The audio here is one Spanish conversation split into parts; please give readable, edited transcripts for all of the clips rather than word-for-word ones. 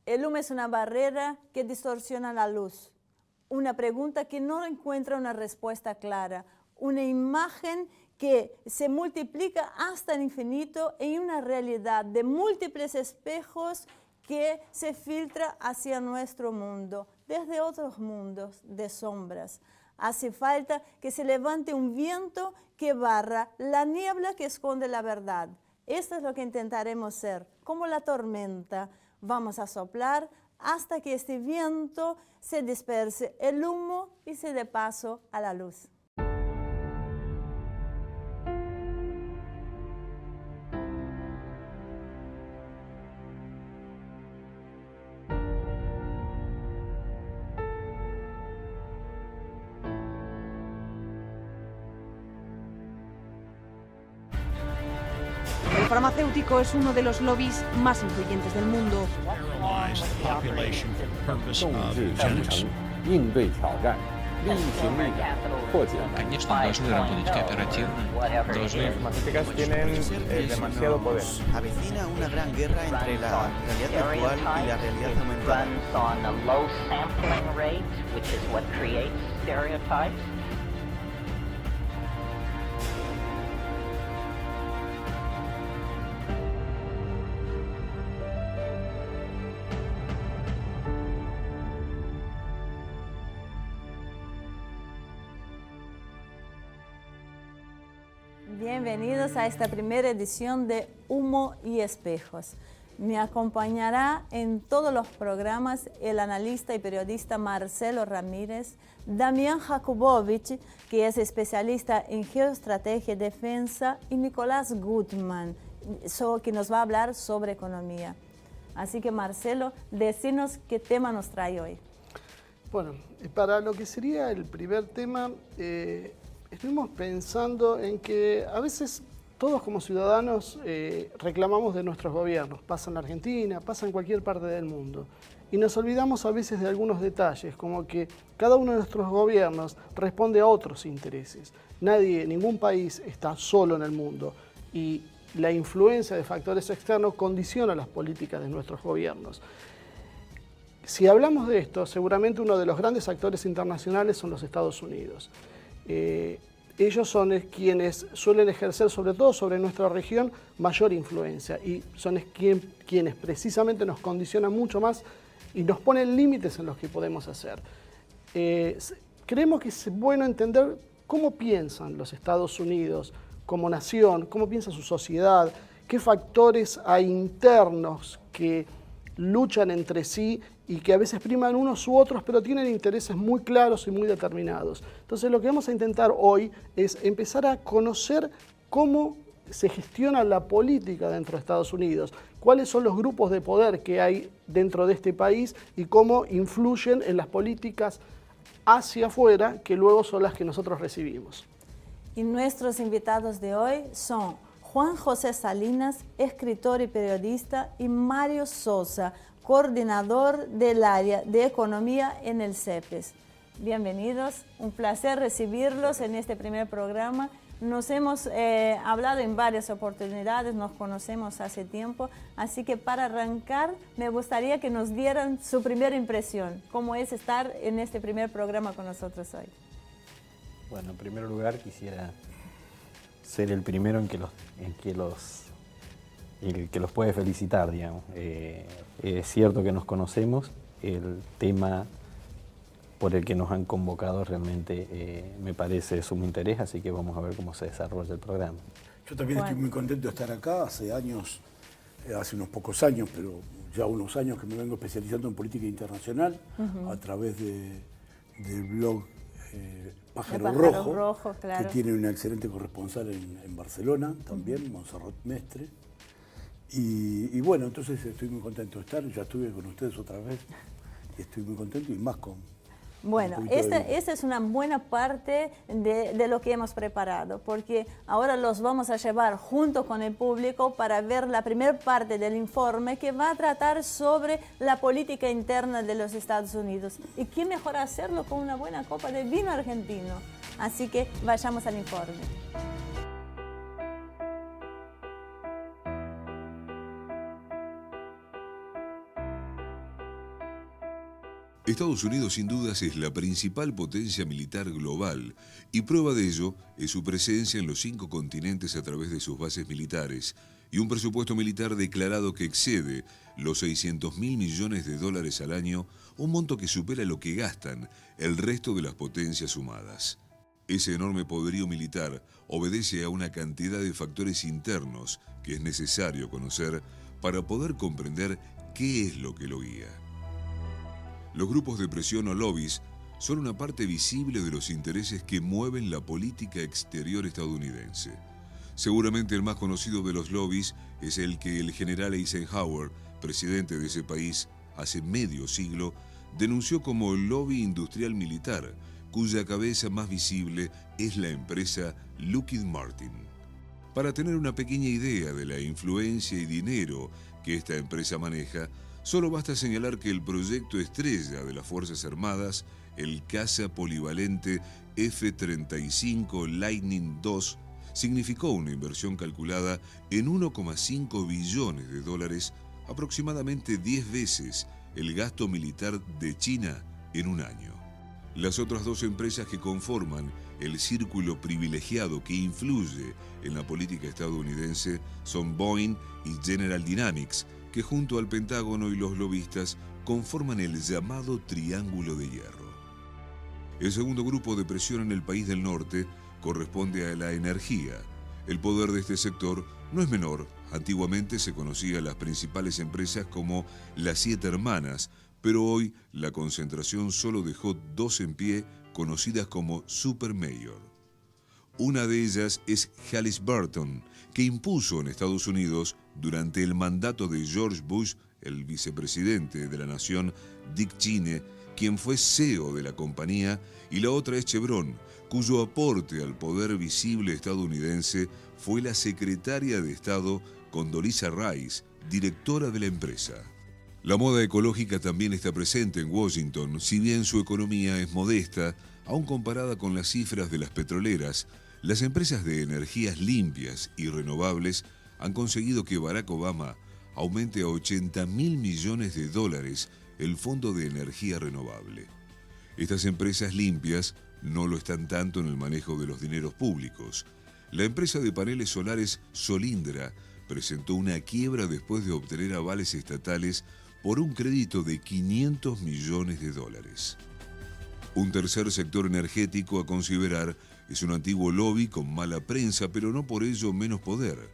El humo es una barrera que distorsiona la luz, una pregunta que no encuentra una respuesta clara, una imagen que se multiplica hasta el infinito en una realidad de múltiples espejos que se filtra hacia nuestro mundo, desde otros mundos de sombras. Hace falta que se levante un viento que barra la niebla que esconde la verdad. Esto es lo que intentaremos ser, como la tormenta. Vamos a soplar hasta que este viento se disperse el humo y se dé paso a la luz. El farmacéutico es uno de los lobbies más influyentes del mundo. 应对挑战，力行力改，破解难题。 Конечно, должны работать кооперативно, должны... demasiado poder. Avecina una gran guerra entre la realidad virtual y la realidad aumentada. Bienvenidos a esta primera edición de Humo y Espejos. Me acompañará en todos los programas el analista y periodista Marcelo Ramírez, Damián Jakubowicz, que es especialista en geoestrategia y defensa, y Nicolás Gutman, que nos va a hablar sobre economía. Así que Marcelo, decinos qué tema nos trae hoy. Bueno, para lo que sería el primer tema, estuvimos pensando en que a veces todos como ciudadanos reclamamos de nuestros gobiernos. Pasa en la Argentina, pasa en cualquier parte del mundo. Y nos olvidamos a veces de algunos detalles, como que cada uno de nuestros gobiernos responde a otros intereses. Ningún país está solo en el mundo y la influencia de factores externos condiciona las políticas de nuestros gobiernos. Si hablamos de esto, seguramente uno de los grandes actores internacionales son los Estados Unidos. Ellos son quienes suelen ejercer, sobre todo sobre nuestra región, mayor influencia y son quienes precisamente nos condicionan mucho más y nos ponen límites en los que podemos hacer. Creemos que es bueno entender cómo piensan los Estados Unidos como nación, cómo piensa su sociedad, qué factores hay internos que luchan entre sí y que a veces priman unos u otros, pero tienen intereses muy claros y muy determinados. Entonces lo que vamos a intentar hoy es empezar a conocer cómo se gestiona la política dentro de Estados Unidos, cuáles son los grupos de poder que hay dentro de este país y cómo influyen en las políticas hacia afuera, que luego son las que nosotros recibimos. Y nuestros invitados de hoy son Juan José Salinas, escritor y periodista, y Mario Sosa, coordinador del área de economía en el CEPES. Bienvenidos, un placer recibirlos en este primer programa. Nos hemos hablado en varias oportunidades, nos conocemos hace tiempo, así que para arrancar me gustaría que nos dieran su primera impresión, cómo es estar en este primer programa con nosotros hoy. Bueno, en primer lugar quisiera ser el primero en que los puede felicitar, digamos. Es cierto que nos conocemos, el tema por el que nos han convocado realmente me parece de sumo interés, así que vamos a ver cómo se desarrolla el programa. Yo también estoy muy contento de estar acá, hace unos pocos años, pero ya unos años que me vengo especializando en política internacional a través del blog Pájaro Rojo, claro, que tiene una excelente corresponsal en Barcelona también, Montserrat Mestre. Y bueno, entonces estoy muy contento de estar, ya estuve con ustedes otra vez y estoy muy contento y más con... Bueno, esta es una buena parte de lo que hemos preparado, porque ahora los vamos a llevar junto con el público para ver la primera parte del informe que va a tratar sobre la política interna de los Estados Unidos. Y qué mejor hacerlo con una buena copa de vino argentino. Así que vayamos al informe. Estados Unidos sin dudas es la principal potencia militar global y prueba de ello es su presencia en los 5 continentes a través de sus bases militares y un presupuesto militar declarado que excede los $600.000 millones al año, un monto que supera lo que gastan el resto de las potencias sumadas. Ese enorme poderío militar obedece a una cantidad de factores internos que es necesario conocer para poder comprender qué es lo que lo guía. Los grupos de presión o lobbies son una parte visible de los intereses que mueven la política exterior estadounidense. Seguramente el más conocido de los lobbies es el que el general Eisenhower, presidente de ese país hace medio siglo, denunció como el lobby industrial militar, cuya cabeza más visible es la empresa Lockheed Martin. Para tener una pequeña idea de la influencia y dinero que esta empresa maneja, solo basta señalar que el proyecto estrella de las Fuerzas Armadas, el caza polivalente F-35 Lightning II, significó una inversión calculada en $1,5 billones, aproximadamente 10 veces el gasto militar de China en un año. Las otras 2 empresas que conforman el círculo privilegiado que influye en la política estadounidense son Boeing y General Dynamics, que junto al Pentágono y los lobistas conforman el llamado Triángulo de Hierro. El segundo grupo de presión en el país del norte corresponde a la energía. El poder de este sector no es menor. Antiguamente se conocía a las principales empresas como las 7 hermanas, pero hoy la concentración solo dejó 2 en pie, conocidas como Supermajor. Una de ellas es Halliburton, que impuso en Estados Unidos, durante el mandato de George Bush, el vicepresidente de la nación, Dick Cheney, quien fue CEO de la compañía, y la otra es Chevron, cuyo aporte al poder visible estadounidense fue la secretaria de Estado Condoleezza Rice, directora de la empresa. La moda ecológica también está presente en Washington, si bien su economía es modesta, aun comparada con las cifras de las petroleras. Las empresas de energías limpias y renovables han conseguido que Barack Obama aumente a $80.000 millones el Fondo de Energía Renovable. Estas empresas limpias no lo están tanto en el manejo de los dineros públicos. La empresa de paneles solares Solindra presentó una quiebra después de obtener avales estatales por un crédito de $500 millones. Un tercer sector energético a considerar es un antiguo lobby con mala prensa, pero no por ello menos poder.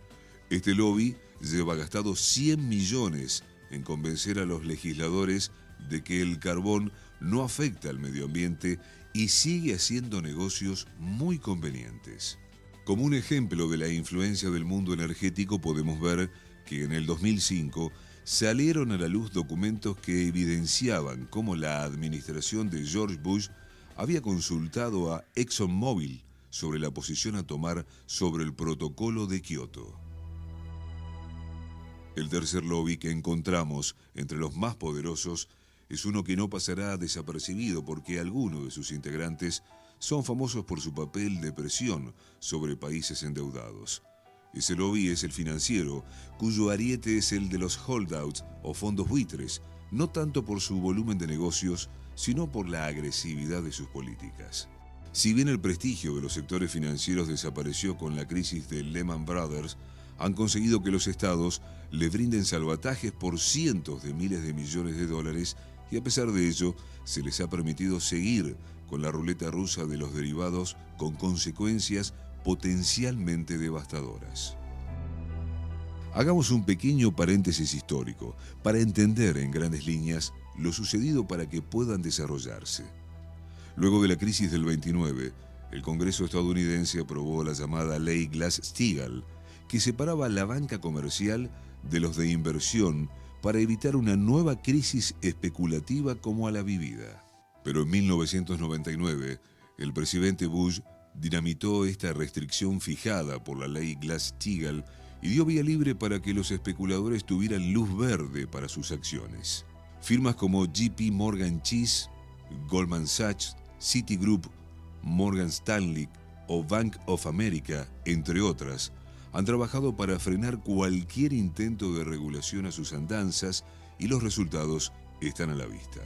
Este lobby lleva gastado 100 millones en convencer a los legisladores de que el carbón no afecta al medio ambiente y sigue haciendo negocios muy convenientes. Como un ejemplo de la influencia del mundo energético podemos ver que en el 2005 salieron a la luz documentos que evidenciaban cómo la administración de George Bush había consultado a ExxonMobil sobre la posición a tomar sobre el protocolo de Kioto. El tercer lobby que encontramos entre los más poderosos es uno que no pasará desapercibido porque algunos de sus integrantes son famosos por su papel de presión sobre países endeudados. Ese lobby es el financiero, cuyo ariete es el de los holdouts o fondos buitres, no tanto por su volumen de negocios, sino por la agresividad de sus políticas. Si bien el prestigio de los sectores financieros desapareció con la crisis de Lehman Brothers, han conseguido que los estados le brinden salvatajes por cientos de miles de millones de dólares y a pesar de ello se les ha permitido seguir con la ruleta rusa de los derivados con consecuencias potencialmente devastadoras. Hagamos un pequeño paréntesis histórico para entender en grandes líneas lo sucedido para que puedan desarrollarse. Luego de la crisis del 29, el Congreso estadounidense aprobó la llamada Ley Glass-Steagall, que separaba la banca comercial de los de inversión para evitar una nueva crisis especulativa como a la vivida. Pero en 1999, el presidente Bush dinamitó esta restricción fijada por la ley Glass-Steagall y dio vía libre para que los especuladores tuvieran luz verde para sus acciones. Firmas como JP Morgan Chase, Goldman Sachs, Citigroup, Morgan Stanley o Bank of America, entre otras, han trabajado para frenar cualquier intento de regulación a sus andanzas y los resultados están a la vista.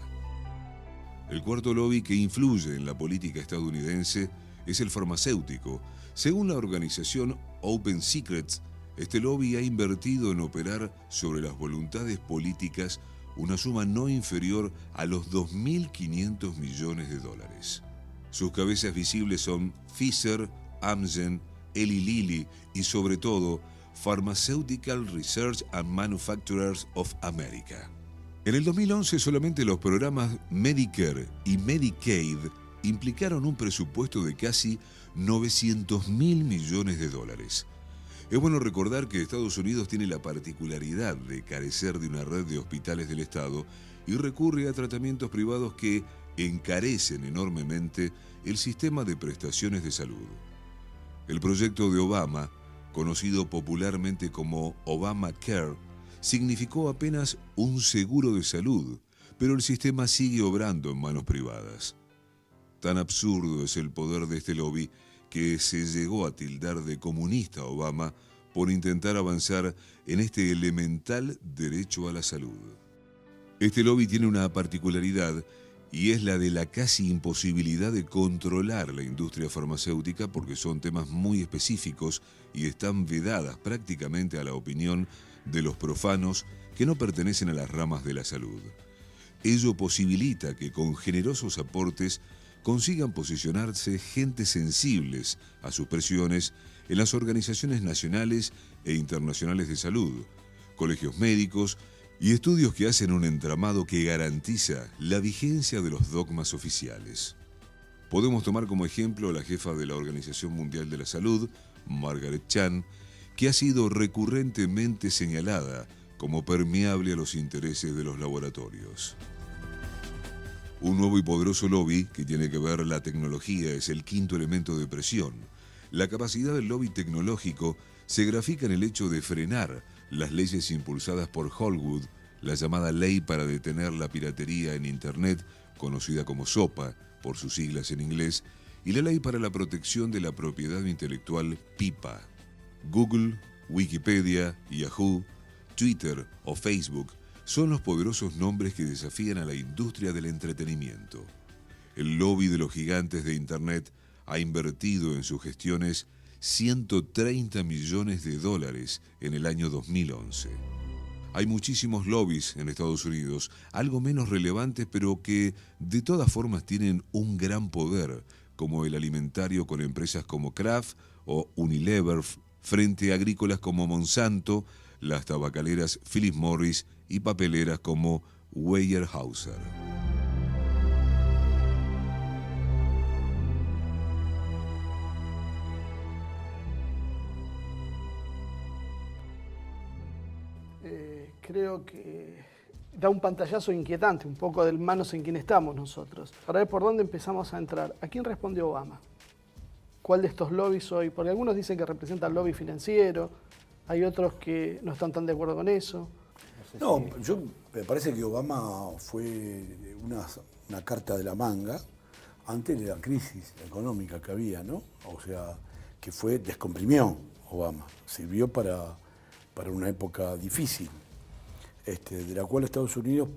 El cuarto lobby que influye en la política estadounidense es el farmacéutico. Según la organización Open Secrets, este lobby ha invertido en operar sobre las voluntades políticas una suma no inferior a los 2.500 millones de dólares. Sus cabezas visibles son Pfizer, Amgen, Eli Lilly y sobre todo Pharmaceutical Research and Manufacturers of America. En el 2011 solamente los programas Medicare y Medicaid implicaron un presupuesto de casi 900.000 millones de dólares. Es bueno recordar que Estados Unidos tiene la particularidad de carecer de una red de hospitales del Estado y recurre a tratamientos privados que encarecen enormemente el sistema de prestaciones de salud. El proyecto de Obama, conocido popularmente como Obamacare, significó apenas un seguro de salud, pero el sistema sigue obrando en manos privadas. Tan absurdo es el poder de este lobby que se llegó a tildar de comunista a Obama por intentar avanzar en este elemental derecho a la salud. Este lobby tiene una particularidad y es la de la casi imposibilidad de controlar la industria farmacéutica porque son temas muy específicos y están vedadas prácticamente a la opinión de los profanos que no pertenecen a las ramas de la salud. Ello posibilita que con generosos aportes consigan posicionarse gentes sensibles a sus presiones en las organizaciones nacionales e internacionales de salud, colegios médicos y estudios que hacen un entramado que garantiza la vigencia de los dogmas oficiales. Podemos tomar como ejemplo a la jefa de la Organización Mundial de la Salud, Margaret Chan, que ha sido recurrentemente señalada como permeable a los intereses de los laboratorios. Un nuevo y poderoso lobby que tiene que ver la tecnología es el quinto elemento de presión. La capacidad del lobby tecnológico se grafica en el hecho de frenar las leyes impulsadas por Hollywood, la llamada Ley para detener la piratería en Internet, conocida como SOPA por sus siglas en inglés, y la Ley para la protección de la propiedad intelectual PIPA. Google, Wikipedia, Yahoo, Twitter o Facebook son los poderosos nombres que desafían a la industria del entretenimiento. El lobby de los gigantes de Internet ha invertido en sus gestiones 130 millones de dólares en el año 2011. Hay muchísimos lobbies en Estados Unidos, algo menos relevantes, pero que de todas formas tienen un gran poder, como el alimentario con empresas como Kraft o Unilever, frente a agrícolas como Monsanto, las tabacaleras Philip Morris y papeleras como Weyerhaeuser. Creo que da un pantallazo inquietante, un poco del manos en quien estamos nosotros. Para ver por dónde empezamos a entrar. ¿A quién respondió Obama? ¿Cuál de estos lobbies hoy? Porque algunos dicen que representa el lobby financiero, hay otros que no están tan de acuerdo con eso. No, yo me parece que Obama fue una carta de la manga antes de la crisis económica que había, ¿no? O sea, que descomprimió Obama, sirvió para una época difícil, de la cual Estados Unidos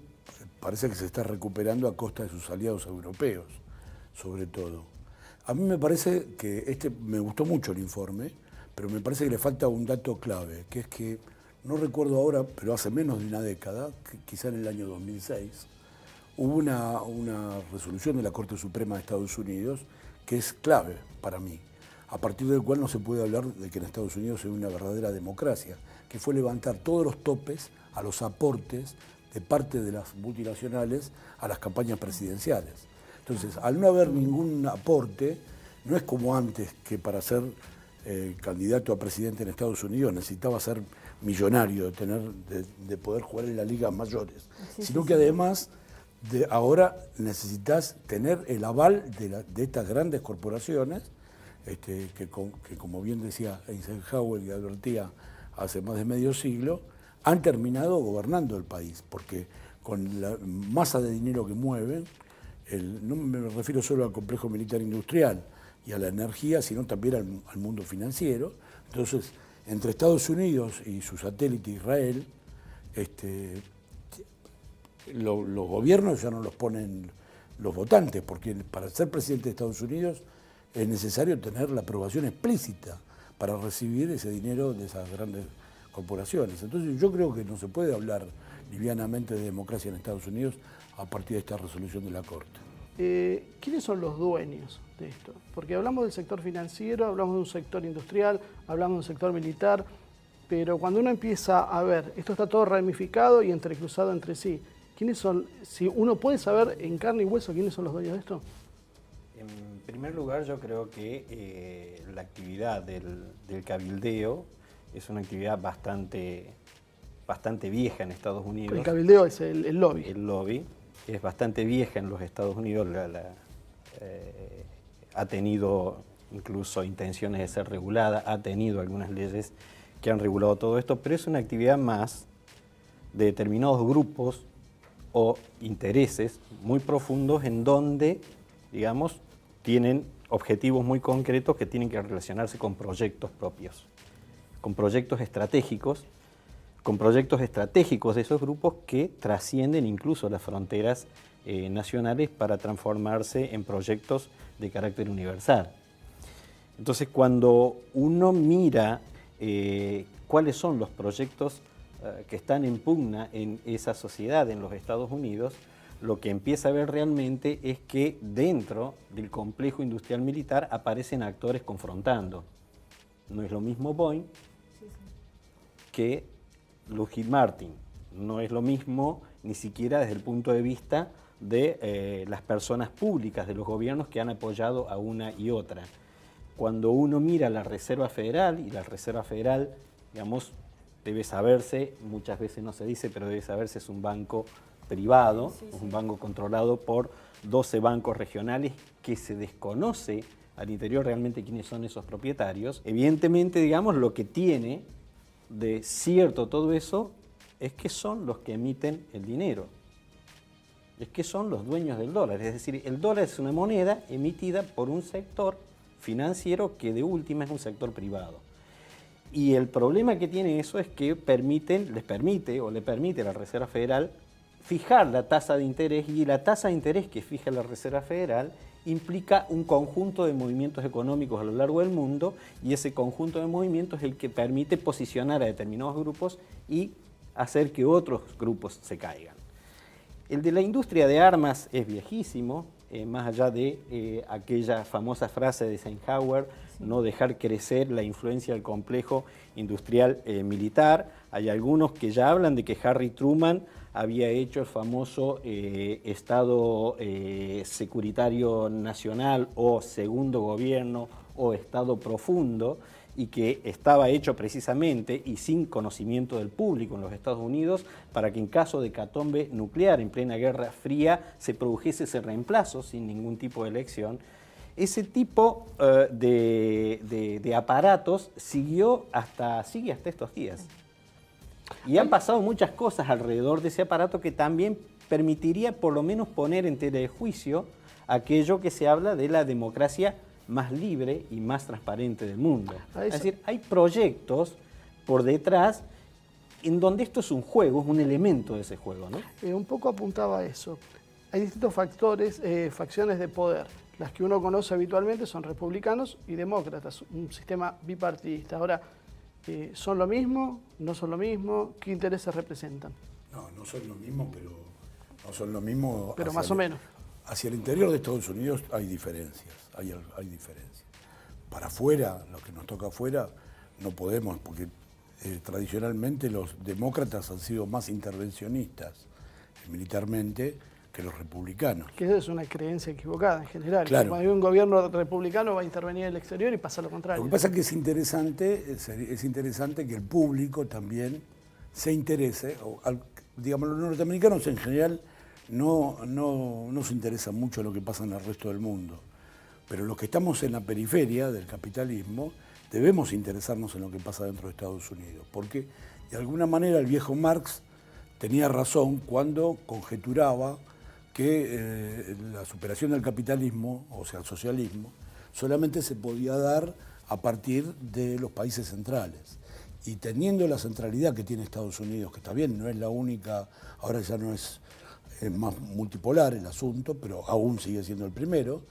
parece que se está recuperando a costa de sus aliados europeos, sobre todo. A mí me parece que me gustó mucho el informe, pero me parece que le falta un dato clave, que es que, no recuerdo ahora, pero hace menos de una década, quizá en el año 2006, hubo una resolución de la Corte Suprema de Estados Unidos que es clave para mí, a partir del cual no se puede hablar de que en Estados Unidos hay una verdadera democracia, que fue levantar todos los topes a los aportes de parte de las multinacionales a las campañas presidenciales. Entonces, al no haber ningún aporte, no es como antes que para ser candidato a presidente en Estados Unidos necesitaba ser millonario, de poder jugar en las ligas mayores, sino que además ahora necesitas tener el aval de estas grandes corporaciones, que como bien decía Eisenhower y advertía hace más de medio siglo, han terminado gobernando el país, porque con la masa de dinero que mueven, no me refiero solo al complejo militar industrial y a la energía, sino también al mundo financiero. Entonces, entre Estados Unidos y su satélite Israel, los gobiernos ya no los ponen los votantes, porque para ser presidente de Estados Unidos es necesario tener la aprobación explícita para recibir ese dinero de esas grandes corporaciones. Entonces yo creo que no se puede hablar livianamente de democracia en Estados Unidos a partir de esta resolución de la Corte. ¿Quiénes son los dueños de esto? Porque hablamos del sector financiero, hablamos de un sector industrial, hablamos de un sector militar, pero cuando uno empieza a ver, esto está todo ramificado y entrecruzado entre sí, ¿quiénes son? Si uno puede saber en carne y hueso quiénes son los dueños de esto. En primer lugar, yo creo que la actividad del cabildeo es una actividad bastante vieja en Estados Unidos. El cabildeo es el lobby. El lobby es bastante vieja en los Estados Unidos, ha tenido incluso intenciones de ser regulada, ha tenido algunas leyes que han regulado todo esto, pero es una actividad más de determinados grupos o intereses muy profundos en donde, digamos, tienen objetivos muy concretos que tienen que relacionarse con proyectos propios, con proyectos estratégicos de esos grupos que trascienden incluso las fronteras nacionales para transformarse en proyectos de carácter universal. Entonces, cuando uno mira cuáles son los proyectos que están en pugna en esa sociedad en los Estados Unidos, lo que empieza a ver realmente es que dentro del complejo industrial militar aparecen actores confrontando. No es lo mismo Boeing que Lockheed Martin, no es lo mismo ni siquiera desde el punto de vista de las personas públicas, de los gobiernos que han apoyado a una y otra. Cuando uno mira la Reserva Federal, y la Reserva Federal, digamos, debe saberse, muchas veces no se dice, pero debe saberse, es un banco privado, es un banco controlado por 12 bancos regionales que se desconoce al interior realmente quiénes son esos propietarios. Evidentemente, digamos, lo que tiene de cierto todo eso es que son los que emiten el dinero, es que son los dueños del dólar, es decir, el dólar es una moneda emitida por un sector financiero que de última es un sector privado. Y el problema que tiene eso es que le permite a la Reserva Federal fijar la tasa de interés, y la tasa de interés que fija la Reserva Federal implica un conjunto de movimientos económicos a lo largo del mundo, y ese conjunto de movimientos es el que permite posicionar a determinados grupos y hacer que otros grupos se caigan. El de la industria de armas es viejísimo, más allá de aquella famosa frase de Eisenhower, no dejar crecer la influencia del complejo industrial militar. Hay algunos que ya hablan de que Harry Truman había hecho el famoso Estado Securitario Nacional o Segundo Gobierno o Estado Profundo, y que estaba hecho precisamente y sin conocimiento del público en los Estados Unidos para que en caso de hecatombe nuclear en plena Guerra Fría se produjese ese reemplazo sin ningún tipo de elección. Ese tipo de aparatos sigue hasta estos días. Y han pasado muchas cosas alrededor de ese aparato que también permitiría por lo menos poner en tela de juicio aquello que se habla de la democracia más libre y más transparente del mundo. Es decir, hay proyectos por detrás en donde esto es un juego, es un elemento de ese juego, ¿no? Un poco apuntaba a eso. Hay distintos factores, facciones de poder. Las que uno conoce habitualmente son republicanos y demócratas, un sistema bipartidista. Ahora, ¿son lo mismo? ¿No son lo mismo? ¿Qué intereses representan? No son lo mismo, pero no son lo mismo. Pero más o menos. Hacia el interior de Estados Unidos hay diferencias, hay diferencias. Para afuera, lo que nos toca afuera, no podemos, porque tradicionalmente los demócratas han sido más intervencionistas militarmente que los republicanos. Que eso es una creencia equivocada en general. Claro. Cuando hay un gobierno republicano va a intervenir en el exterior y pasa lo contrario. Lo que pasa es que es interesante que el público también se interese, digamos, los norteamericanos en general no se interesa mucho lo que pasa en el resto del mundo, pero los que estamos en la periferia del capitalismo debemos interesarnos en lo que pasa dentro de Estados Unidos, porque de alguna manera el viejo Marx tenía razón cuando conjeturaba que la superación del capitalismo, o sea, el socialismo, solamente se podía dar a partir de los países centrales. Y teniendo la centralidad que tiene Estados Unidos, que está bien, no es la única, ahora ya no es es más multipolar el asunto, pero aún sigue siendo el primero.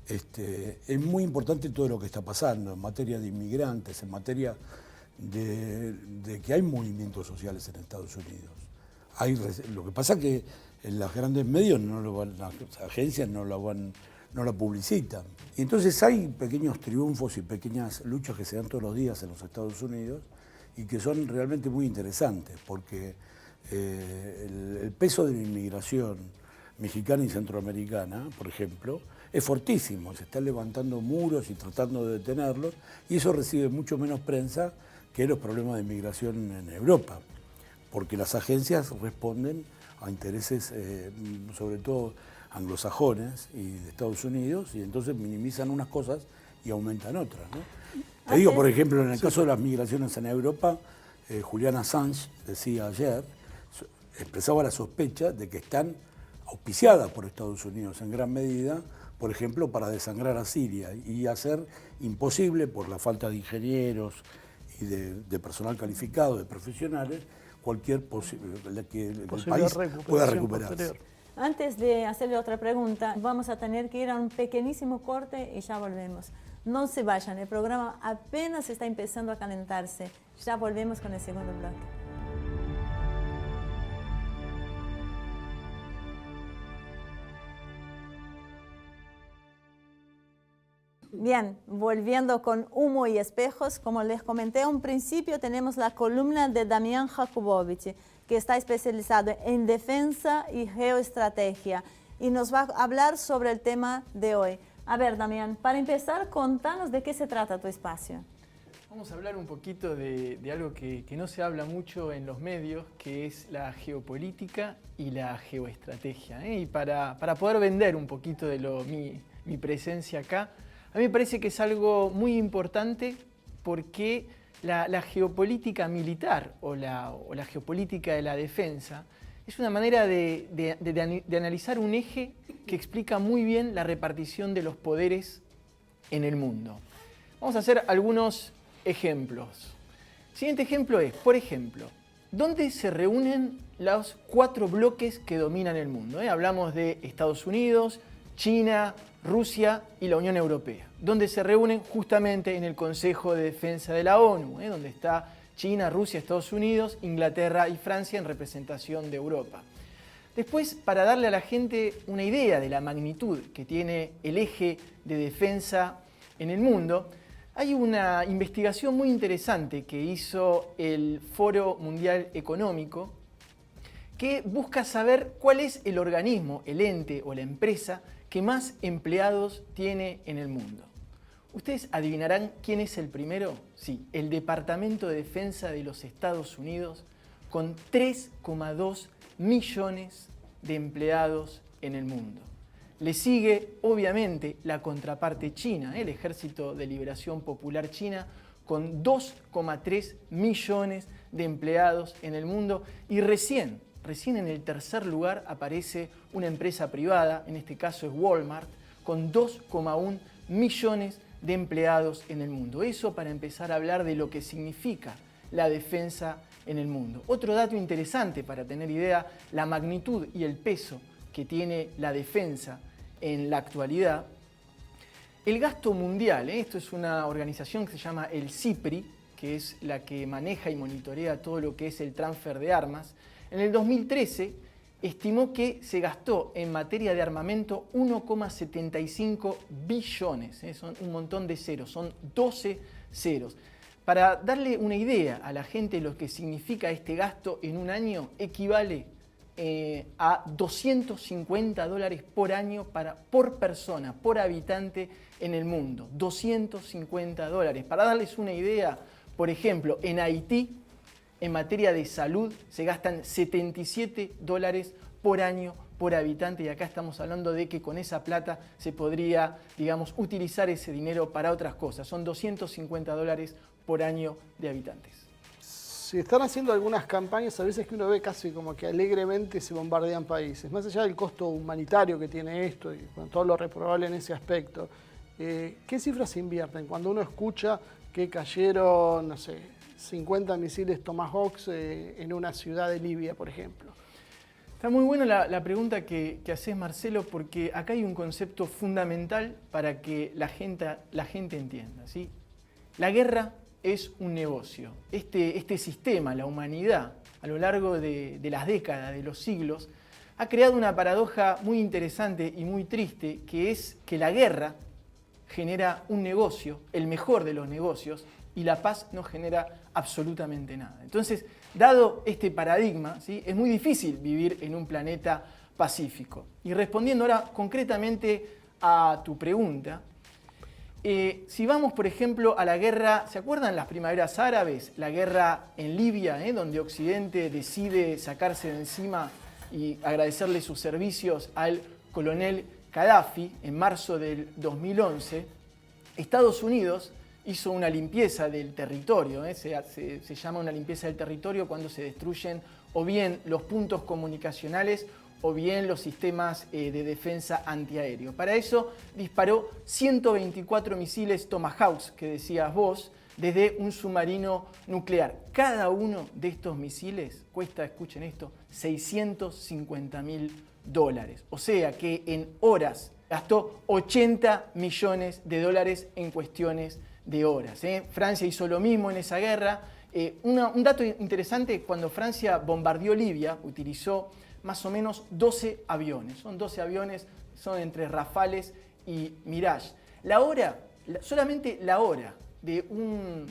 Es muy importante todo lo que está pasando en materia de inmigrantes, en materia de que hay movimientos sociales en Estados Unidos. Lo que pasa es que en los grandes medios, las agencias no la publicitan. Y entonces hay pequeños triunfos y pequeñas luchas que se dan todos los días en los Estados Unidos y que son realmente muy interesantes, porque el peso de la inmigración mexicana y centroamericana, por ejemplo, es fortísimo. Se están levantando muros y tratando de detenerlos, y eso recibe mucho menos prensa que los problemas de inmigración en Europa, porque las agencias responden a intereses, sobre todo anglosajones y de Estados Unidos, y entonces minimizan unas cosas y aumentan otras, ¿no? Te digo, por ejemplo, en el caso de las migraciones en Europa, Julian Assange decía ayer, expresaba la sospecha de que están auspiciadas por Estados Unidos en gran medida, por ejemplo, para desangrar a Siria y hacer imposible, por la falta de ingenieros y de personal calificado, de profesionales, cualquier que el país pueda recuperarse. Antes de hacerle otra pregunta, vamos a tener que ir a un pequeñísimo corte y ya volvemos. No se vayan, el programa apenas está empezando a calentarse. Ya volvemos con el segundo bloque. Bien, volviendo con Humo y Espejos, como les comenté a un principio, tenemos la columna de Damián Jakubowicz, que está especializado en defensa y geoestrategia, y nos va a hablar sobre el tema de hoy. A ver, Damián, para empezar, contanos de qué se trata tu espacio. Vamos a hablar un poquito de algo que no se habla mucho en los medios, que es la geopolítica y la geoestrategia, ¿eh? Y para poder vender un poquito de mi presencia acá, a mí me parece que es algo muy importante, porque la geopolítica militar o la geopolítica de la defensa es una manera de analizar un eje que explica muy bien la repartición de los poderes en el mundo. Vamos a hacer algunos ejemplos. El siguiente ejemplo es, por ejemplo, ¿dónde se reúnen los 4 bloques que dominan el mundo? Hablamos de Estados Unidos, China, Rusia y la Unión Europea, donde se reúnen justamente en el Consejo de Defensa de la ONU, donde está China, Rusia, Estados Unidos, Inglaterra y Francia en representación de Europa. Después, para darle a la gente una idea de la magnitud que tiene el eje de defensa en el mundo, hay una investigación muy interesante que hizo el Foro Mundial Económico, que busca saber cuál es el organismo, el ente o la empresa que más empleados tiene en el mundo. ¿Ustedes adivinarán quién es el primero? Sí, el Departamento de Defensa de los Estados Unidos, con 3,2 millones de empleados en el mundo. Le sigue, obviamente, la contraparte china, el Ejército de Liberación Popular China, con 2,3 millones de empleados en el mundo. Y recién en el tercer lugar aparece una empresa privada, en este caso es Walmart, con 2,1 millones de empleados en el mundo. Eso para empezar a hablar de lo que significa la defensa en el mundo. Otro dato interesante para tener idea, la magnitud y el peso que tiene la defensa en la actualidad. El gasto mundial, esto es una organización que se llama el CIPRI, que es la que maneja y monitorea todo lo que es el transfer de armas. En el 2013 estimó que se gastó en materia de armamento 1,75 billones, son un montón de ceros, son 12 ceros. Para darle una idea a la gente lo que significa este gasto en un año, equivale a $250 por año por persona, por habitante en el mundo. $250. Para darles una idea, por ejemplo, en Haití, en materia de salud, se gastan $77 por año por habitante, y acá estamos hablando de que con esa plata se podría, digamos, utilizar ese dinero para otras cosas. Son $250 por año de habitantes. Se están haciendo algunas campañas, a veces que uno ve casi como que alegremente se bombardean países. Más allá del costo humanitario que tiene esto y todo lo reprobable en ese aspecto, ¿qué cifras se invierten cuando uno escucha que cayeron, no sé, 50 misiles Tomahawks en una ciudad de Libia, por ejemplo? Está muy buena la pregunta que haces, Marcelo, porque acá hay un concepto fundamental para que la gente entienda, ¿sí? La guerra es un negocio. Este sistema, la humanidad, a lo largo de las décadas, de los siglos, ha creado una paradoja muy interesante y muy triste, que es que la guerra genera un negocio, el mejor de los negocios, y la paz no genera absolutamente nada. Entonces, dado este paradigma, ¿sí?, es muy difícil vivir en un planeta pacífico. Y respondiendo ahora concretamente a tu pregunta, si vamos, por ejemplo, a la guerra, ¿se acuerdan las primaveras árabes? La guerra en Libia, donde Occidente decide sacarse de encima y agradecerle sus servicios al coronel Gaddafi en marzo del 2011. Estados Unidos hizo una limpieza del territorio, se llama una limpieza del territorio cuando se destruyen o bien los puntos comunicacionales o bien los sistemas de defensa antiaéreo. Para eso disparó 124 misiles Tomahawk, que decías vos, desde un submarino nuclear. Cada uno de estos misiles cuesta, escuchen esto, $650.000. O sea que en horas gastó $80 millones en cuestiones de horas. Francia hizo lo mismo en esa guerra. Un dato interesante, cuando Francia bombardeó Libia, utilizó más o menos 12 aviones. Son 12 aviones, son entre Rafales y Mirage. Solamente la hora de un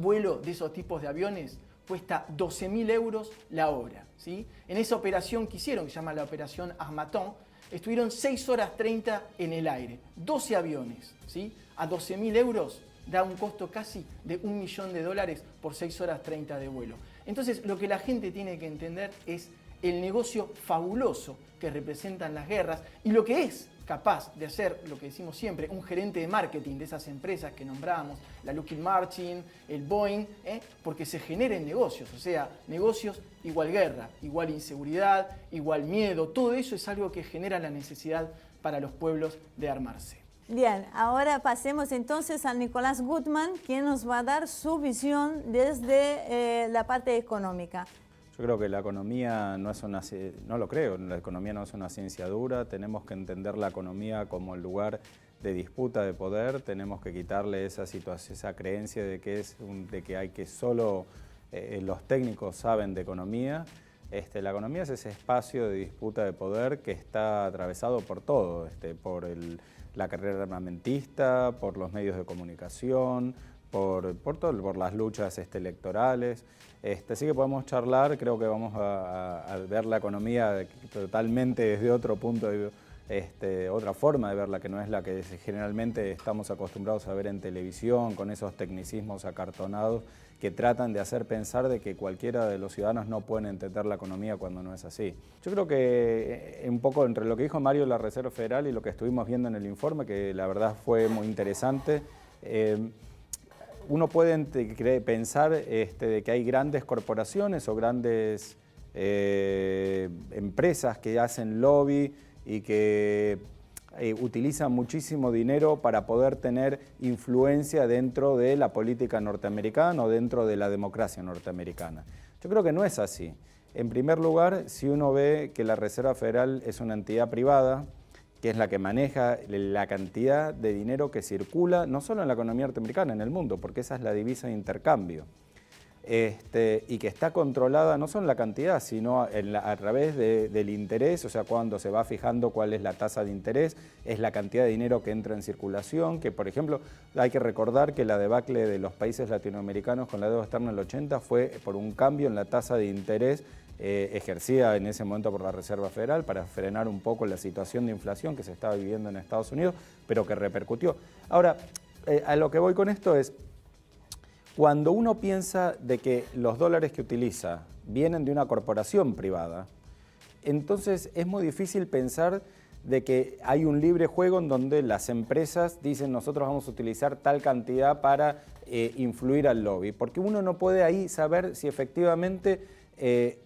vuelo de esos tipos de aviones cuesta 12.000 euros la hora, ¿sí? En esa operación que hicieron, que se llama la operación Harmattan, estuvieron 6 horas 30 en el aire. 12 aviones, ¿sí? A 12.000 euros da un costo casi de $1 millón por 6 horas 30 de vuelo. Entonces, lo que la gente tiene que entender es el negocio fabuloso que representan las guerras y lo que es capaz de hacer, lo que decimos siempre, un gerente de marketing de esas empresas que nombrábamos, la Lockheed Martin, el Boeing, porque se generen negocios, o sea, negocios igual guerra, igual inseguridad, igual miedo, todo eso es algo que genera la necesidad para los pueblos de armarse. Bien, ahora pasemos entonces a Nicolás Gutmann, quien nos va a dar su visión desde la parte económica. Yo creo que la economía no lo creo, la economía no es una ciencia dura, tenemos que entender la economía como el lugar de disputa de poder, tenemos que quitarle esa situación, esa creencia de que hay que solo los técnicos saben de economía. La economía es ese espacio de disputa de poder que está atravesado por todo, por la carrera armamentista, por los medios de comunicación, por las luchas electorales. Así que podemos charlar, creo que vamos a ver la economía totalmente desde otro punto de otra forma de verla, que no es la que generalmente estamos acostumbrados a ver en televisión, con esos tecnicismos acartonados que tratan de hacer pensar de que cualquiera de los ciudadanos no pueden entender la economía cuando no es así. Yo creo que un poco entre lo que dijo Mario de la Reserva Federal y lo que estuvimos viendo en el informe, que la verdad fue muy interesante, uno puede pensar de que hay grandes corporaciones o grandes empresas que hacen lobby y que utilizan muchísimo dinero para poder tener influencia dentro de la política norteamericana o dentro de la democracia norteamericana. Yo creo que no es así. En primer lugar, si uno ve que la Reserva Federal es una entidad privada, que es la que maneja la cantidad de dinero que circula, no solo en la economía norteamericana, en el mundo, porque esa es la divisa de intercambio. Y que está controlada no solo en la cantidad, sino a través del interés, o sea, cuando se va fijando cuál es la tasa de interés, es la cantidad de dinero que entra en circulación, que por ejemplo hay que recordar que la debacle de los países latinoamericanos con la deuda externa en el 80 fue por un cambio en la tasa de interés ejercida en ese momento por la Reserva Federal para frenar un poco la situación de inflación que se estaba viviendo en Estados Unidos, pero que repercutió. Ahora, a lo que voy con esto es, cuando uno piensa de que los dólares que utiliza vienen de una corporación privada, entonces es muy difícil pensar de que hay un libre juego en donde las empresas dicen nosotros vamos a utilizar tal cantidad para influir al lobby, porque uno no puede ahí saber si efectivamente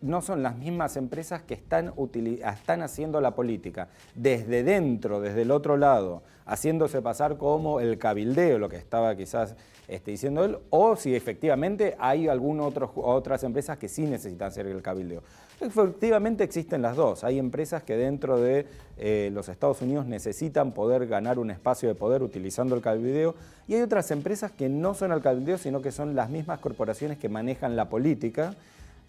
no son las mismas empresas que están haciendo la política desde dentro, desde el otro lado, haciéndose pasar como el cabildeo, lo que estaba quizás diciendo él, o si efectivamente hay otras empresas que sí necesitan hacer el cabildeo. Efectivamente existen las dos. Hay empresas que dentro de los Estados Unidos necesitan poder ganar un espacio de poder utilizando el cabildeo, y hay otras empresas que no son el cabildeo, sino que son las mismas corporaciones que manejan la política.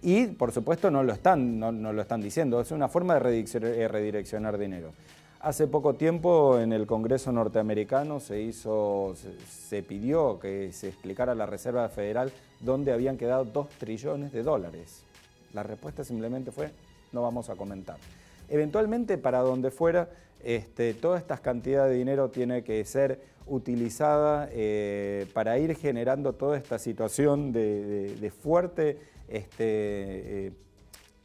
Y, por supuesto, no lo están diciendo. Es una forma de redireccionar dinero. Hace poco tiempo en el Congreso norteamericano se pidió que se explicara a la Reserva Federal dónde habían quedado $2 trillones. La respuesta simplemente fue: no vamos a comentar. Eventualmente, para donde fuera, toda esta cantidad de dinero tiene que ser utilizada para ir generando toda esta situación de fuerte,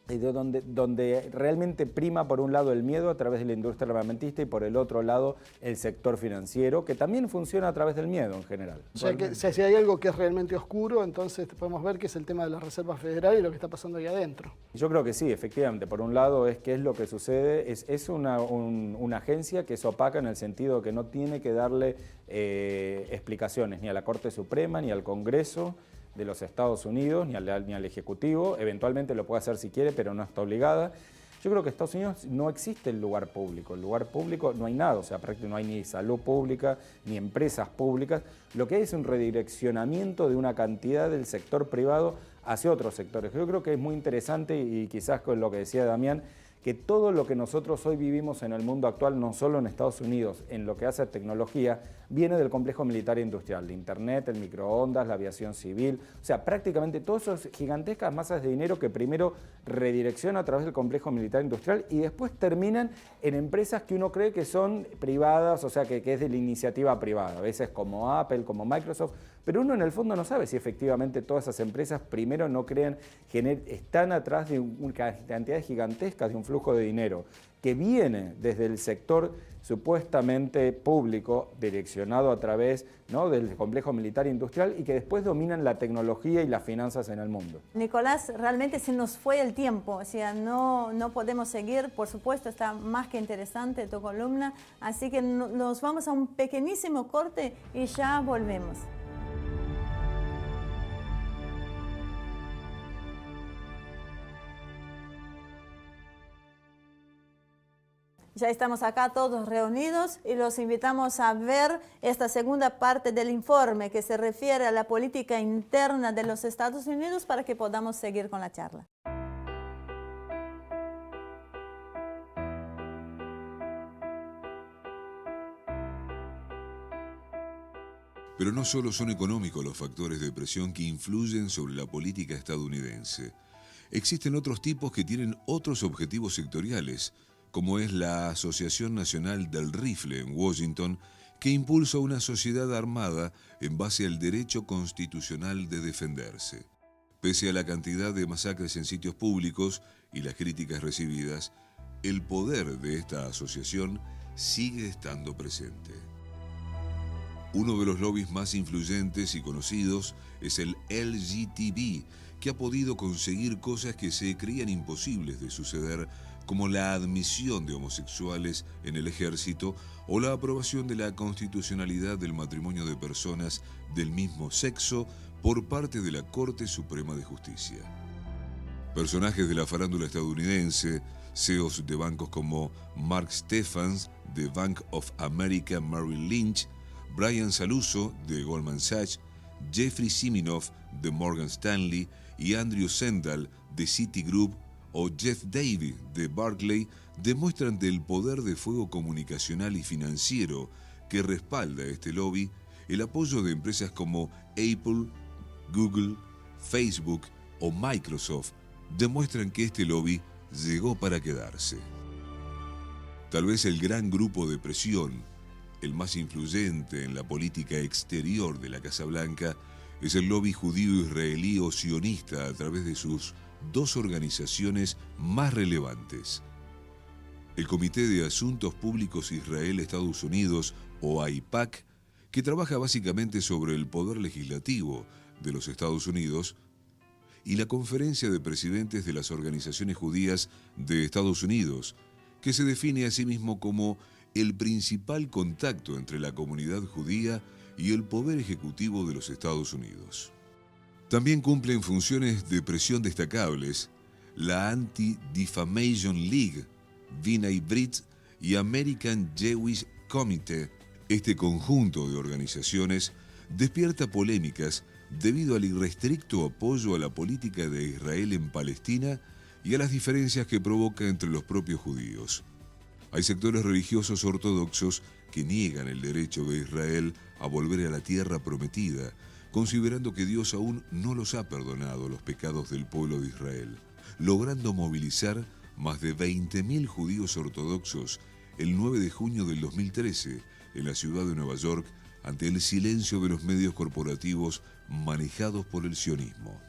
donde realmente prima por un lado el miedo a través de la industria armamentista y por el otro lado el sector financiero, que también funciona a través del miedo en general. O sea, que si hay algo que es realmente oscuro, entonces podemos ver que es el tema de la Reserva Federal y lo que está pasando ahí adentro. Yo creo que sí, efectivamente. Por un lado, ¿qué es lo que sucede? Es una agencia que es opaca en el sentido que no tiene que darle explicaciones ni a la Corte Suprema ni al Congreso de los Estados Unidos, ni al Ejecutivo. Eventualmente lo puede hacer si quiere, pero no está obligada. Yo creo que en Estados Unidos no existe el lugar público. El lugar público no hay nada, o sea, prácticamente no hay ni salud pública, ni empresas públicas. Lo que hay es un redireccionamiento de una cantidad del sector privado hacia otros sectores. Yo creo que es muy interesante, y quizás con lo que decía Damián, que todo lo que nosotros hoy vivimos en el mundo actual, no solo en Estados Unidos, en lo que hace a tecnología, viene del complejo militar e industrial, de Internet, el microondas, la aviación civil, o sea, prácticamente todas esas gigantescas masas de dinero que primero redirecciona a través del complejo militar e industrial y después terminan en empresas que uno cree que son privadas, o sea, que es de la iniciativa privada, a veces como Apple, como Microsoft, pero uno en el fondo no sabe si efectivamente todas esas empresas primero no crean, están atrás de cantidades gigantescas de un flujo de dinero que viene desde el sector supuestamente público, direccionado a través, ¿no?, del complejo militar e industrial, y que después dominan la tecnología y las finanzas en el mundo. Nicolás, realmente se nos fue el tiempo, o sea, no podemos seguir. Por supuesto, está más que interesante tu columna, así que nos vamos a un pequeñísimo corte y ya volvemos. Ya estamos acá todos reunidos y los invitamos a ver esta segunda parte del informe que se refiere a la política interna de los Estados Unidos para que podamos seguir con la charla. Pero no solo son económicos los factores de presión que influyen sobre la política estadounidense. Existen otros tipos que tienen otros objetivos sectoriales, como es la Asociación Nacional del Rifle en Washington, que impulsa una sociedad armada en base al derecho constitucional de defenderse. Pese a la cantidad de masacres en sitios públicos y las críticas recibidas, el poder de esta asociación sigue estando presente. Uno de los lobbies más influyentes y conocidos es el LGTB, que ha podido conseguir cosas que se creían imposibles de suceder, como la admisión de homosexuales en el ejército o la aprobación de la constitucionalidad del matrimonio de personas del mismo sexo por parte de la Corte Suprema de Justicia. Personajes de la farándula estadounidense, CEOs de bancos como Mark Stephens de Bank of America Merrill Lynch, Brian Saluso de Goldman Sachs, Jeffrey Siminoff de Morgan Stanley y Andrew Sendal de Citigroup o Jeff Davis de Barclays demuestran del poder de fuego comunicacional y financiero que respalda este lobby. El apoyo de empresas como Apple, Google, Facebook o Microsoft demuestran que este lobby llegó para quedarse. Tal vez el gran grupo de presión, el más influyente en la política exterior de la Casa Blanca, es el lobby judío-israelí o sionista a través de sus dos organizaciones más relevantes. El Comité de Asuntos Públicos Israel-Estados Unidos, o AIPAC, que trabaja básicamente sobre el poder legislativo de los Estados Unidos, y la Conferencia de Presidentes de las Organizaciones Judías de Estados Unidos, que se define a sí mismo como el principal contacto entre la comunidad judía y el poder ejecutivo de los Estados Unidos. También cumplen funciones de presión destacables la Anti-Defamation League, B'nai B'rith y American Jewish Committee. Este conjunto de organizaciones despierta polémicas debido al irrestricto apoyo a la política de Israel en Palestina y a las diferencias que provoca entre los propios judíos. Hay sectores religiosos ortodoxos que niegan el derecho de Israel a volver a la tierra prometida, considerando que Dios aún no los ha perdonado los pecados del pueblo de Israel, logrando movilizar más de 20.000 judíos ortodoxos el 9 de junio del 2013 en la ciudad de Nueva York ante el silencio de los medios corporativos manejados por el sionismo.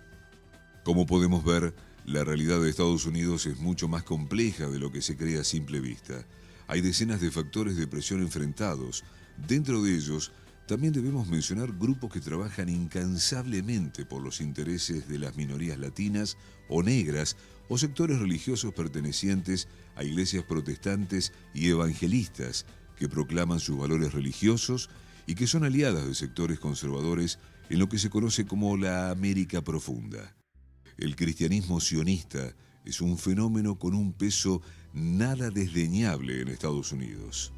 Como podemos ver, la realidad de Estados Unidos es mucho más compleja de lo que se cree a simple vista. Hay decenas de factores de presión enfrentados. Dentro de ellos, también debemos mencionar grupos que trabajan incansablemente por los intereses de las minorías latinas o negras o sectores religiosos pertenecientes a iglesias protestantes y evangelistas que proclaman sus valores religiosos y que son aliadas de sectores conservadores en lo que se conoce como la América Profunda. El cristianismo sionista es un fenómeno con un peso nada desdeñable en Estados Unidos.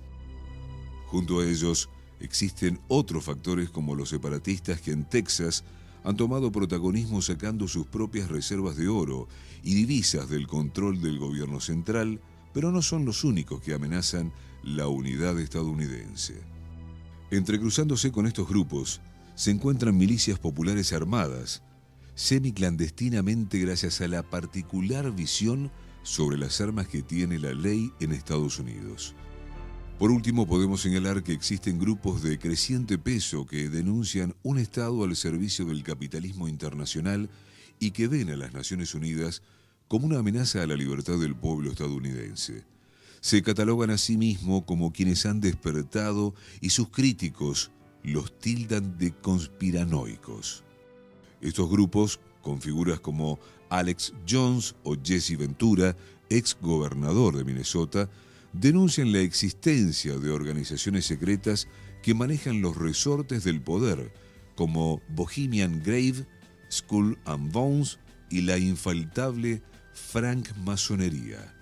Junto a ellos, existen otros factores como los separatistas que en Texas han tomado protagonismo sacando sus propias reservas de oro y divisas del control del gobierno central, pero no son los únicos que amenazan la unidad estadounidense. Entrecruzándose con estos grupos se encuentran milicias populares armadas, semiclandestinamente gracias a la particular visión sobre las armas que tiene la ley en Estados Unidos. Por último, podemos señalar que existen grupos de creciente peso que denuncian un Estado al servicio del capitalismo internacional y que ven a las Naciones Unidas como una amenaza a la libertad del pueblo estadounidense. Se catalogan a sí mismos como quienes han despertado y sus críticos los tildan de conspiranoicos. Estos grupos, con figuras como Alex Jones o Jesse Ventura, ex gobernador de Minnesota, denuncian la existencia de organizaciones secretas que manejan los resortes del poder, como Bohemian Grove, Skull and Bones y la infaltable francmasonería.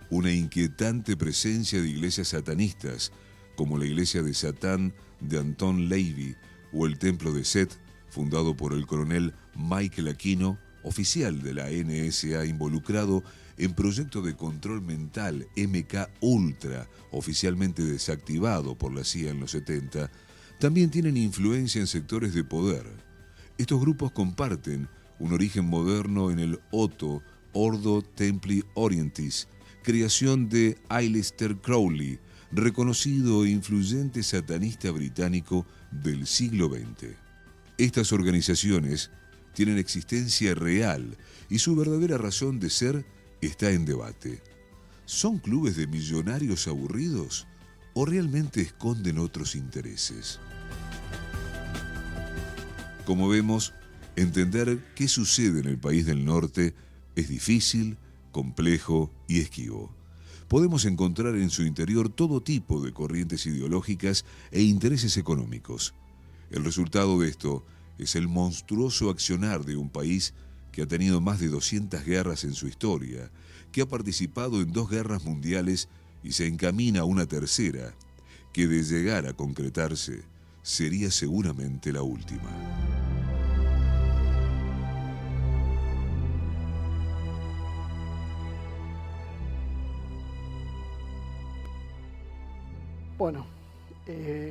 Una inquietante presencia de iglesias satanistas, como la iglesia de Satán de Anton LaVey o el templo de Set, fundado por el coronel Michael Aquino, oficial de la NSA involucrado en proyecto de control mental MK Ultra, oficialmente desactivado por la CIA en los 70, también tienen influencia en sectores de poder. Estos grupos comparten un origen moderno en el Otto Ordo Templi Orientis, creación de Aleister Crowley, reconocido e influyente satanista británico del siglo XX. Estas organizaciones tienen existencia real y su verdadera razón de ser está en debate. ¿Son clubes de millonarios aburridos o realmente esconden otros intereses? Como vemos, entender qué sucede en el país del norte es difícil, complejo y esquivo. Podemos encontrar en su interior todo tipo de corrientes ideológicas e intereses económicos. El resultado de esto es el monstruoso accionar de un país que ha tenido más de 200 guerras en su historia, que ha participado en 2 guerras mundiales y se encamina a una tercera, que de llegar a concretarse sería seguramente la última. Bueno,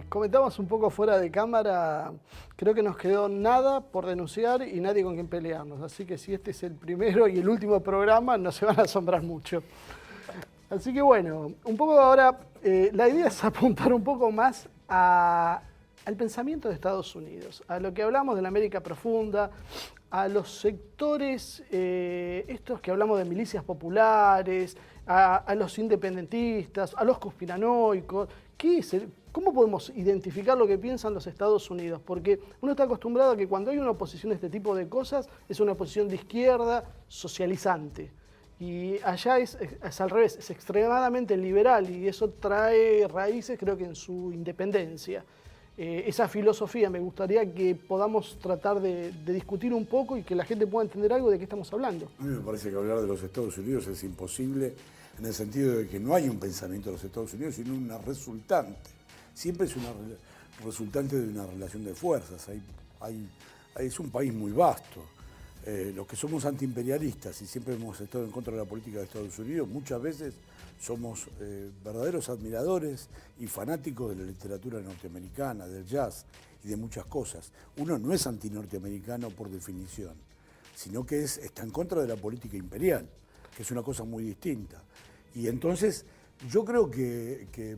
comentamos un poco fuera de cámara, creo que nos quedó nada por denunciar y nadie con quien pelearnos, así que si este es el primero y el último programa no se van a asombrar mucho. Así que bueno, un poco ahora la idea es apuntar un poco más al pensamiento de Estados Unidos, a lo que hablamos de la América Profunda, a los sectores estos que hablamos de milicias populares, a los independentistas, a los conspiranoicos. ¿cómo podemos identificar lo que piensan los Estados Unidos? Porque uno está acostumbrado a que cuando hay una oposición a este tipo de cosas, es una oposición de izquierda socializante. Y allá es al revés, es extremadamente liberal y eso trae raíces, creo que en su independencia. Esa filosofía me gustaría que podamos tratar de discutir un poco y que la gente pueda entender algo de qué estamos hablando. A mí me parece que hablar de los Estados Unidos es imposible en el sentido de que no hay un pensamiento de los Estados Unidos, sino una resultante. Siempre es una resultante de una relación de fuerzas. Es un país muy vasto. Los que somos antiimperialistas y siempre hemos estado en contra de la política de Estados Unidos, muchas veces somos verdaderos admiradores y fanáticos de la literatura norteamericana, del jazz y de muchas cosas. Uno no es antinorteamericano por definición, sino que está en contra de la política imperial, que es una cosa muy distinta. Y entonces yo creo que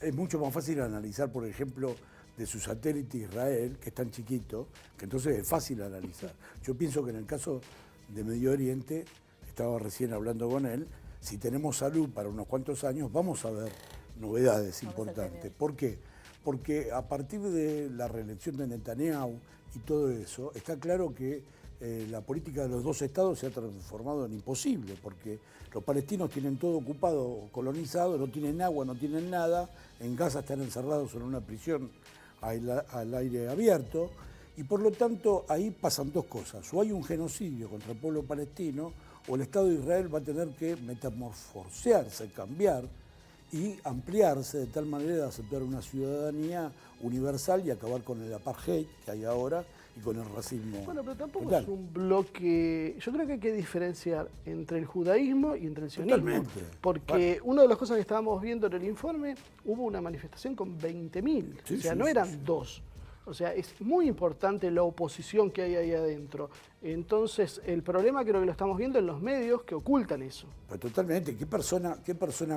es mucho más fácil analizar, por ejemplo, de su satélite Israel, que es tan chiquito, que entonces es fácil analizar. Yo pienso que en el caso de Medio Oriente, estaba recién hablando con él, si tenemos salud para unos cuantos años, vamos a ver novedades importantes. ¿Por qué? Porque a partir de la reelección de Netanyahu y todo eso, está claro que la política de los dos estados se ha transformado en imposible, porque los palestinos tienen todo ocupado, colonizado, no tienen agua, no tienen nada, en Gaza están encerrados en una prisión al aire abierto, y por lo tanto ahí pasan dos cosas: o hay un genocidio contra el pueblo palestino, o el Estado de Israel va a tener que metamorfosearse, cambiar y ampliarse de tal manera de aceptar una ciudadanía universal y acabar con el apartheid que hay ahora y con el racismo. Bueno, pero tampoco total. Es un bloque. Yo creo que hay que diferenciar entre el judaísmo y entre el sionismo. Totalmente. Porque una de las cosas que estábamos viendo en el informe, hubo una manifestación con 20.000. Sí, o sea, sí, no sí, eran sí. dos. O sea, es muy importante la oposición que hay ahí adentro. Entonces, el problema creo que lo estamos viendo en los medios que ocultan eso. Pero totalmente, ¿qué persona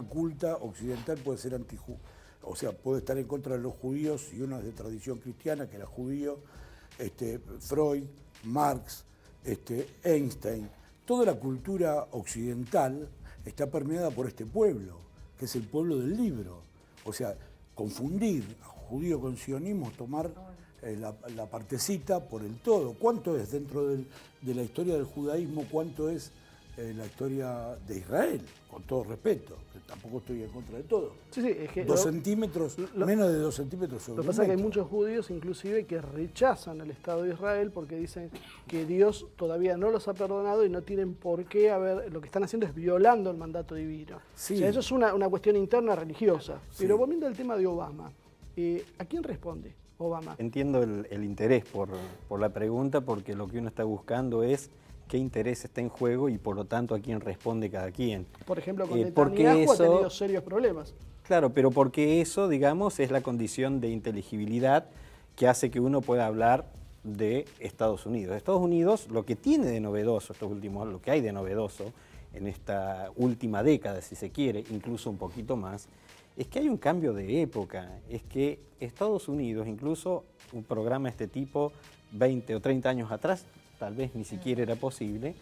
culta occidental puede ser antijudío? O sea, puede estar en contra de los judíos, y uno es de tradición cristiana, que era judío, Freud, Marx, Einstein. Toda la cultura occidental está permeada por este pueblo, que es el pueblo del libro. O sea, confundir a judío con sionismo es tomar la partecita por el todo. ¿Cuánto es dentro de la historia del judaísmo? ¿Cuánto es la historia de Israel? Con todo respeto, que tampoco estoy en contra de todo. Sí, sí, es que 2 centímetros, menos de 2 centímetros sobre Lo que un pasa es que hay metro. muchos judíos inclusive que rechazan al Estado de Israel porque dicen que Dios todavía no los ha perdonado y no tienen por qué lo que están haciendo es violando el mandato divino. Sí. O sea, eso es una cuestión interna religiosa. Sí. Pero volviendo al tema de Obama, ¿a quién responde Obama? Entiendo el interés por la pregunta, porque lo que uno está buscando es qué interés está en juego y por lo tanto a quién responde cada quien. Por ejemplo, con porque Netanyahu eso- ha tenido serios problemas. Claro, pero porque eso, digamos, es la condición de inteligibilidad que hace que uno pueda hablar de Estados Unidos. Estados Unidos, lo que tiene de novedoso lo que hay de novedoso en esta última década, si se quiere, incluso un poquito más, es que hay un cambio de época. Es que Estados Unidos, incluso un programa de este tipo, 20 o 30 años atrás, tal vez ni siquiera era posible,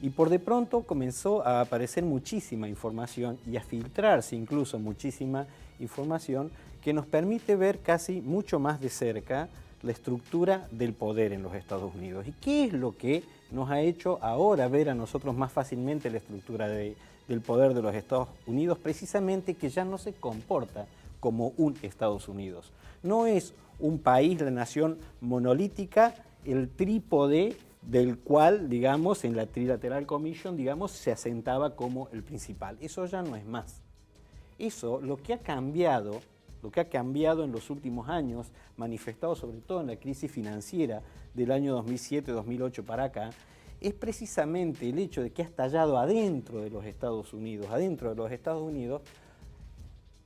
y por de pronto comenzó a aparecer muchísima información y a filtrarse incluso muchísima información que nos permite ver casi mucho más de cerca la estructura del poder en los Estados Unidos. ¿Y qué es lo que nos ha hecho ahora ver a nosotros más fácilmente la estructura del poder de los Estados Unidos? Precisamente que ya no se comporta como un Estados Unidos. No es un país, la nación monolítica, el trípode del cual, digamos, en la Trilateral Commission, digamos, se asentaba como el principal. Eso ya no es más. Eso, lo que ha cambiado en los últimos años, manifestado sobre todo en la crisis financiera del año 2007-2008 para acá, es precisamente el hecho de que ha estallado adentro de los Estados Unidos,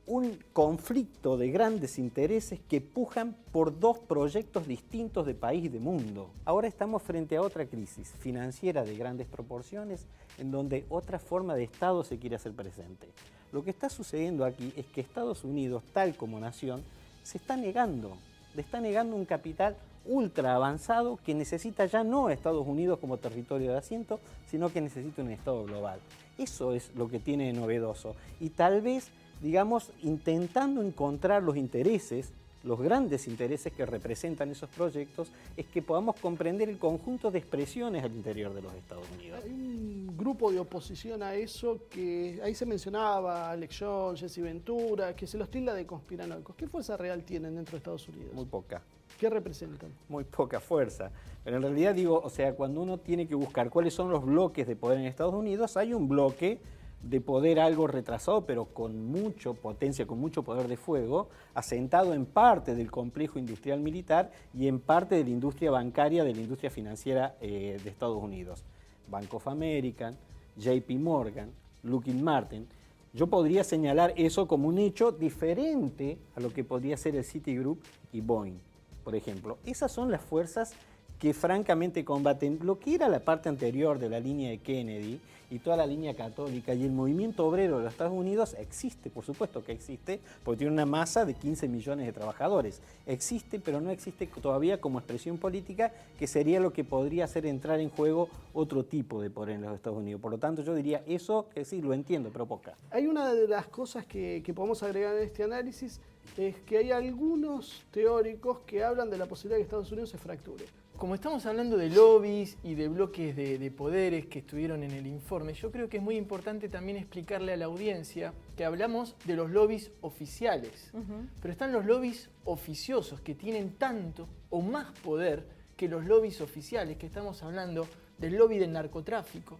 un conflicto de grandes intereses que pujan por dos proyectos distintos de país y de mundo. Ahora estamos frente a otra crisis financiera de grandes proporciones, en donde otra forma de Estado se quiere hacer presente. Lo que está sucediendo aquí es que Estados Unidos, tal como nación, se está negando, le está negando un capital ultra avanzado que necesita ya no a Estados Unidos como territorio de asiento, sino que necesita un Estado global. Eso es lo que tiene de novedoso, y tal vez digamos, intentando encontrar los intereses, los grandes intereses que representan esos proyectos, es que podamos comprender el conjunto de expresiones al interior de los Estados Unidos. Hay un grupo de oposición a eso que ahí se mencionaba, Alex Jones, Jesse Ventura, que se los tilda de conspiranoicos. ¿Qué fuerza real tienen dentro de Estados Unidos? Muy poca. ¿Qué representan? Muy poca fuerza. Pero en realidad digo, o sea, cuando uno tiene que buscar cuáles son los bloques de poder en Estados Unidos, hay un bloque de poder algo retrasado, pero con mucha potencia, con mucho poder de fuego, asentado en parte del complejo industrial militar y en parte de la industria bancaria, de la industria financiera de Estados Unidos. Bank of America, JP Morgan, Lockheed Martin. Yo podría señalar eso como un hecho diferente a lo que podría ser el Citigroup y Boeing, por ejemplo. Esas son las fuerzas que francamente combaten lo que era la parte anterior de la línea de Kennedy y toda la línea católica, y el movimiento obrero de los Estados Unidos existe, por supuesto que existe, porque tiene una masa de 15 millones de trabajadores. Existe, pero no existe todavía como expresión política, que sería lo que podría hacer entrar en juego otro tipo de poder en los Estados Unidos. Por lo tanto, yo diría eso, que sí, lo entiendo, pero poca. Hay una de las cosas que podemos agregar en este análisis, es que hay algunos teóricos que hablan de la posibilidad de que Estados Unidos se fracture. Como estamos hablando de lobbies y de bloques de poderes que estuvieron en el informe, yo creo que es muy importante también explicarle a la audiencia que hablamos de los lobbies oficiales, pero están los lobbies oficiosos que tienen tanto o más poder que los lobbies oficiales, que estamos hablando del lobby del narcotráfico,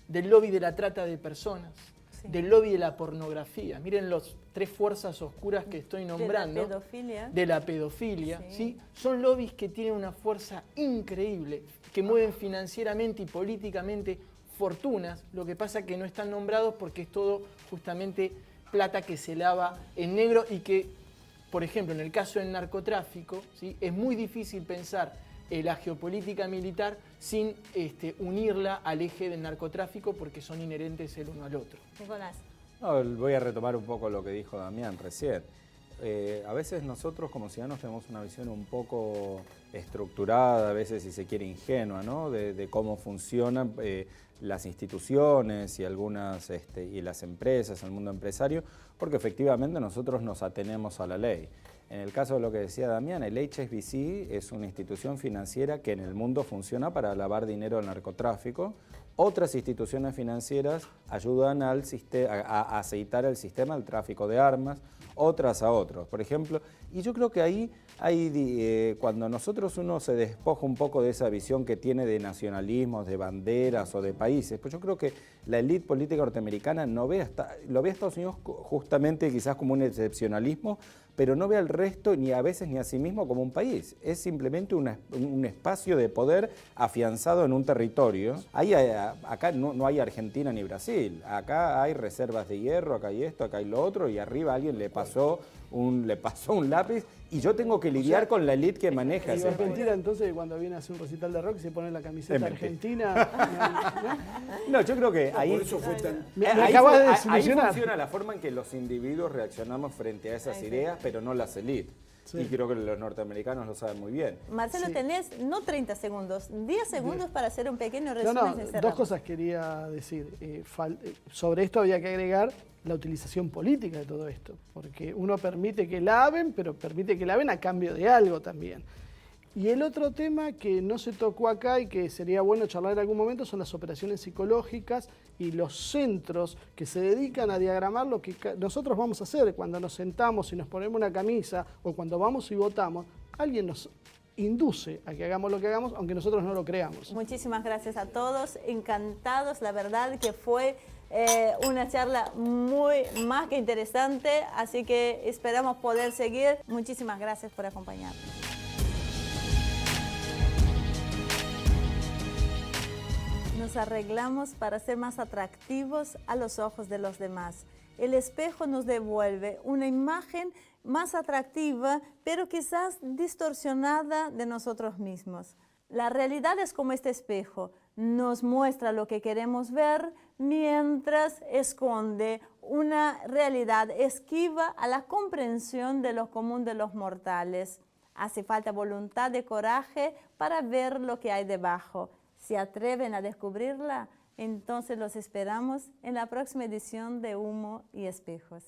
del lobby de la trata de personas, del lobby de la pornografía. Miren las tres fuerzas oscuras que estoy nombrando. De la pedofilia. De la pedofilia, ¿sí? Son lobbies que tienen una fuerza increíble, que mueven financieramente y políticamente fortunas. Lo que pasa es que no están nombrados porque es todo justamente plata que se lava en negro y que, por ejemplo, en el caso del narcotráfico, ¿sí? Es muy difícil pensar la geopolítica militar sin unirla al eje del narcotráfico porque son inherentes el uno al otro. Nicolás. No, voy a retomar un poco lo que dijo Damián recién. A veces nosotros como ciudadanos tenemos una visión un poco estructurada, a veces si se quiere ingenua, ¿no? de cómo funcionan las instituciones y algunas y las empresas, el mundo empresario, porque efectivamente nosotros nos atenemos a la ley. En el caso de lo que decía Damián, el HSBC es una institución financiera que en el mundo funciona para lavar dinero del narcotráfico. Otras instituciones financieras ayudan a aceitar el sistema del tráfico de armas, otras a otros, por ejemplo. Y yo creo que ahí cuando uno se despoja un poco de esa visión que tiene de nacionalismos, de banderas o de países, pues yo creo que la élite política norteamericana lo ve a Estados Unidos justamente quizás como un excepcionalismo, pero no ve al resto ni a veces ni a sí mismo como un país. Es simplemente un espacio de poder afianzado en un territorio. Acá no hay Argentina ni Brasil. Acá hay reservas de hierro, acá hay esto, acá hay lo otro, y arriba alguien le pasó un lápiz y yo tengo que lidiar con la élite que maneja ese Es mentira entonces cuando viene a hacer un recital de rock se pone la camiseta argentina. No, yo creo que ahí, Por eso fue tan... ahí funciona la forma en que los individuos reaccionamos frente a esas ideas, pero no las élites. Sí. Y creo que los norteamericanos lo saben muy bien. Marcelo, tenés no 30 segundos, 10 segundos para hacer un pequeño resumen. Dos cosas quería decir. Sobre esto había que agregar la utilización política de todo esto, porque uno permite que laven, pero permite que laven a cambio de algo también. Y el otro tema que no se tocó acá y que sería bueno charlar en algún momento son las operaciones psicológicas y los centros que se dedican a diagramar lo que nosotros vamos a hacer cuando nos sentamos y nos ponemos una camisa o cuando vamos y votamos. Alguien nos induce a que hagamos lo que hagamos, aunque nosotros no lo creamos. Muchísimas gracias a todos, encantados, la verdad que fue una charla más que interesante, así que esperamos poder seguir. Muchísimas gracias por acompañarnos. Nos arreglamos para ser más atractivos a los ojos de los demás. El espejo nos devuelve una imagen más atractiva, pero quizás distorsionada de nosotros mismos. La realidad es como este espejo, nos muestra lo que queremos ver, mientras esconde una realidad esquiva a la comprensión de lo común de los mortales. Hace falta voluntad y coraje para ver lo que hay debajo. ¿Se atreven a descubrirla? Entonces los esperamos en la próxima edición de Humo y Espejos.